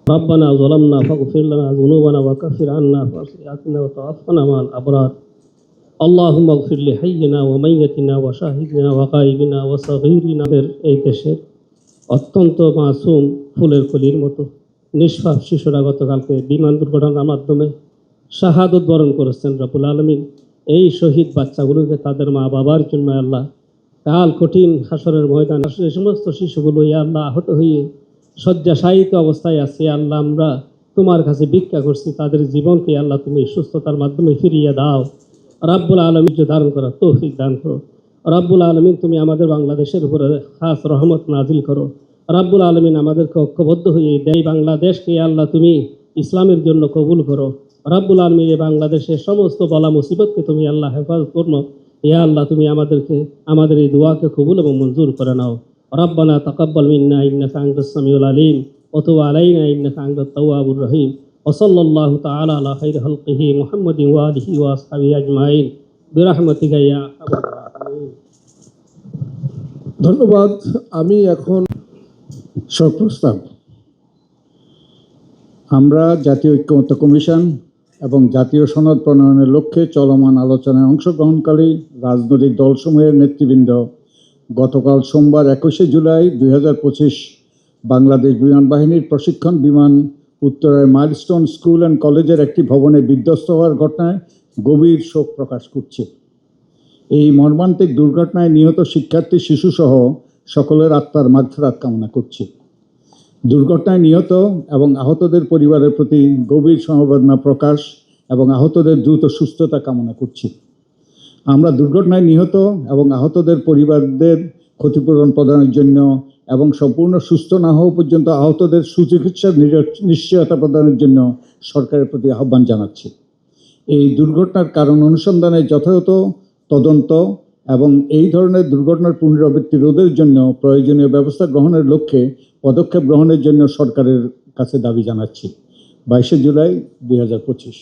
ربنا ظلمنا فاغفر لنا ذنوبنا وكفر عنا سيئاتنا وتوفنا مع الأبرار اللهم اغفر لحينا وميتنا وشاهدنا وغائبنا وصغيرنا এই দেশের অত্যন্ত মাসুম ফুলের কলির মতো নিষ্পাপ শিশুরা গতকালকে বিমান দুর্ঘটনার মাধ্যমে শাহাদত বরণ করেছেন রব্বুল আলামিন। এই শহীদ বাচ্চাগুলোকে তাদের মা বাবার জন্য আল্লাহ কাল কঠিন হাসরের ময়দানে এই সমস্ত শিশুগুলো ইয়া আল্লাহ আহত হয়ে শয্যাশায়িত অবস্থায় আছে আল্লাহ, আমরা তোমার কাছে ভিক্ষা করছি, তাদের জীবনকে আল্লাহ তুমি সুস্থতার মাধ্যমে ফিরিয়ে দাও। রাব্বুল আলামিন ধারণ করার তৌফিক দান করো। রাব্বুল আলামিন তুমি আমাদের বাংলাদেশের উপরে খাস রহমত নাজিল করো। রাব্বুল আলামিন আমাদেরকে ঐক্যবদ্ধ হয়ে এই বাংলাদেশকে আল্লাহ তুমি ইসলামের জন্য কবুল করো। রাব্বুল আলামিন এই বাংলাদেশের সমস্ত বলা মুসিবতকে তুমি আল্লাহ হেফাজত করো। ইয়া আল্লাহ তুমি আমাদেরকে আমাদের এই দোয়াকে কবুল এবং মঞ্জুর করে নাও। ربنا تقبل منا إنك أنت السميع العليم وتب علينا إنك أنت التواب الرحيم وصلى الله تعالى على خير خلقه محمد وآله وأصحابه أجمعين برحمتك يا أرحم الراحمين। ধন্যবাদ। আমি এখন প্রস্তাব আমরা জাতীয় ঐক্যমত্য কমিশন এবং জাতীয় সনদ প্রণয়নের লক্ষ্যে চলমান আলোচনায় অংশগ্রহণকারী রাজনৈতিক দলসমূহের নেতৃবৃন্দ গতকাল সোমবার 21শে জুলাই 2025 বাংলাদেশ বিমান বাহিনীর প্রশিক্ষণ বিমান উত্তরের মাইলস্টোন স্কুল অ্যান্ড কলেজের একটি ভবনে বিধ্বস্ত হওয়ার ঘটনায় গভীর শোক প্রকাশ করছে। এই মর্মান্তিক দুর্ঘটনায় নিহত শিক্ষার্থী শিশুসহ সকলের আত্মার মাগফিরাত কামনা করছে। দুর্ঘটনায় নিহত এবং আহতদের পরিবারের প্রতি গভীর সমবেদনা প্রকাশ এবং আহতদের দ্রুত সুস্থতা কামনা করছি। আমরা দুর্ঘটনায় নিহত এবং আহতদের পরিবারদের ক্ষতিপূরণ প্রদানের জন্য এবং সম্পূর্ণ সুস্থ না হওয়া পর্যন্ত আহতদের সুচিকিৎসার নিশ্চয়তা প্রদানের জন্য সরকারের প্রতি আহ্বান জানাচ্ছি। এই দুর্ঘটনার কারণ অনুসন্ধানে যথাযথ তদন্ত এবং এই ধরনের দুর্ঘটনার পুনরাবৃত্তি রোধের জন্য প্রয়োজনীয় ব্যবস্থা গ্রহণের লক্ষ্যে পদক্ষেপ গ্রহণের জন্য সরকারের কাছে দাবি জানাচ্ছি। 22শে জুলাই 2025।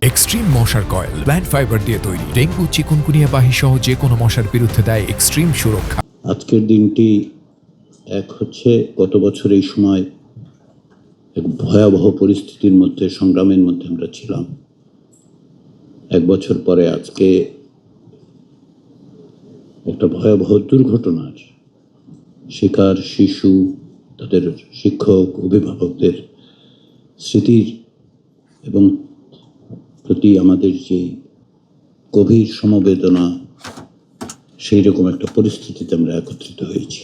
এক্সট্রিম মশার কয়েল প্ল্যান্ট ফাইবার দিয়ে তৈরি, ডেঙ্গু চিকুনগুনিয়া বাহি সহ যে কোনো মশার বিরুদ্ধে দেয় এক্সট্রিম সুরক্ষা। আজকের দিনটি এক হচ্ছে গত বছর এই সময় এক ভয়াবহ পরিস্থিতির মধ্যে সংগ্রামের মধ্যে আমরা ছিলাম। এক বছর পরে আজকে একটা ভয়াবহ দুর্ঘটনার শিকার শিশু, তাদের শিক্ষক, অভিভাবকদের স্মৃতির এবং প্রতি আমাদের যে গভীর সমবেদনা, সেই রকম একটা পরিস্থিতিতে আমরা একত্রিত হয়েছি।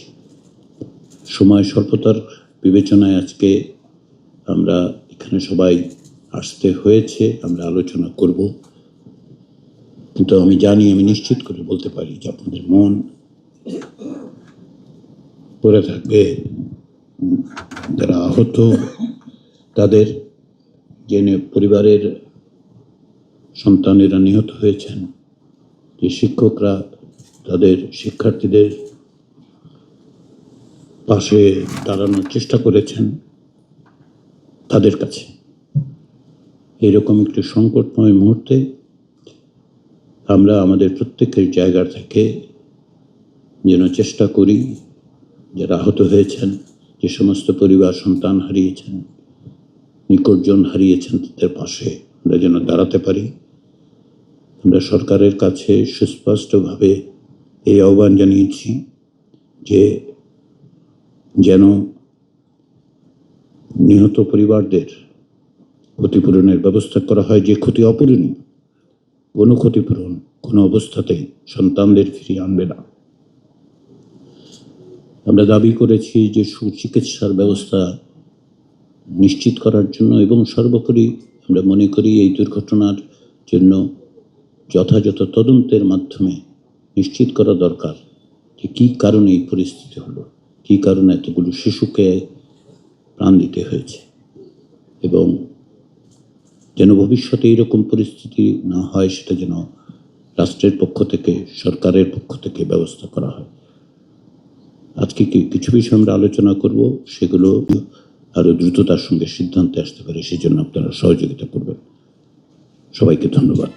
সময় স্বল্পতার বিবেচনায় আজকে আমরা এখানে সবাই আসতে হয়েছে, আমরা আলোচনা করব। কিন্তু আমি জানি, আমি নিশ্চিত করে বলতে পারি যে আপনাদের মন পড়ে থাকবে যারা আহত, তাদের জেনে পরিবারের সন্তানেরা নিহত হয়েছেন, যে শিক্ষকরা তাদের শিক্ষার্থীদের পাশে দাঁড়ানোর চেষ্টা করেছেন, তাদের কাছে এরকম একটি সংকটময় মুহূর্তে আমরা আমাদের প্রত্যেকের জায়গা থেকে যেন চেষ্টা করি যারা আহত হয়েছেন, যে সমস্ত পরিবার সন্তান হারিয়েছেন, নিকটজন হারিয়েছেন, তাদের পাশে আমরা যেন দাঁড়াতে পারি। আমরা সরকারের কাছে সুস্পষ্টভাবে এই আহ্বান জানিয়েছি যে যেন নিহত পরিবারদের ক্ষতিপূরণের ব্যবস্থা করা হয়, যে ক্ষতি অপূরণীয়, কোনো ক্ষতিপূরণ কোনো অবস্থাতেই সন্তানদের ফিরিয়ে আনবে না। আমরা দাবি করেছি যে সুচিকিৎসার ব্যবস্থা নিশ্চিত করার জন্য এবং সর্বোপরি আমরা মনে করি এই দুর্ঘটনার জন্য যথাযথ তদন্তের মাধ্যমে নিশ্চিত করা দরকার যে কী কারণে এই পরিস্থিতি হলো, কী কারণে এতগুলো শিশুকে প্রাণ দিতে হয়েছে, এবং যেন ভবিষ্যতে এইরকম পরিস্থিতি না হয় সেটা যেন রাষ্ট্রের পক্ষ থেকে, সরকারের পক্ষ থেকে ব্যবস্থা করা হয়। আজকে কিছু বিষয় আমরা আলোচনা করব, সেগুলো আরও দ্রুততার সঙ্গে সিদ্ধান্তে আসতে পারে, সেজন্য আপনারা সহযোগিতা করবেন। সবাইকে ধন্যবাদ।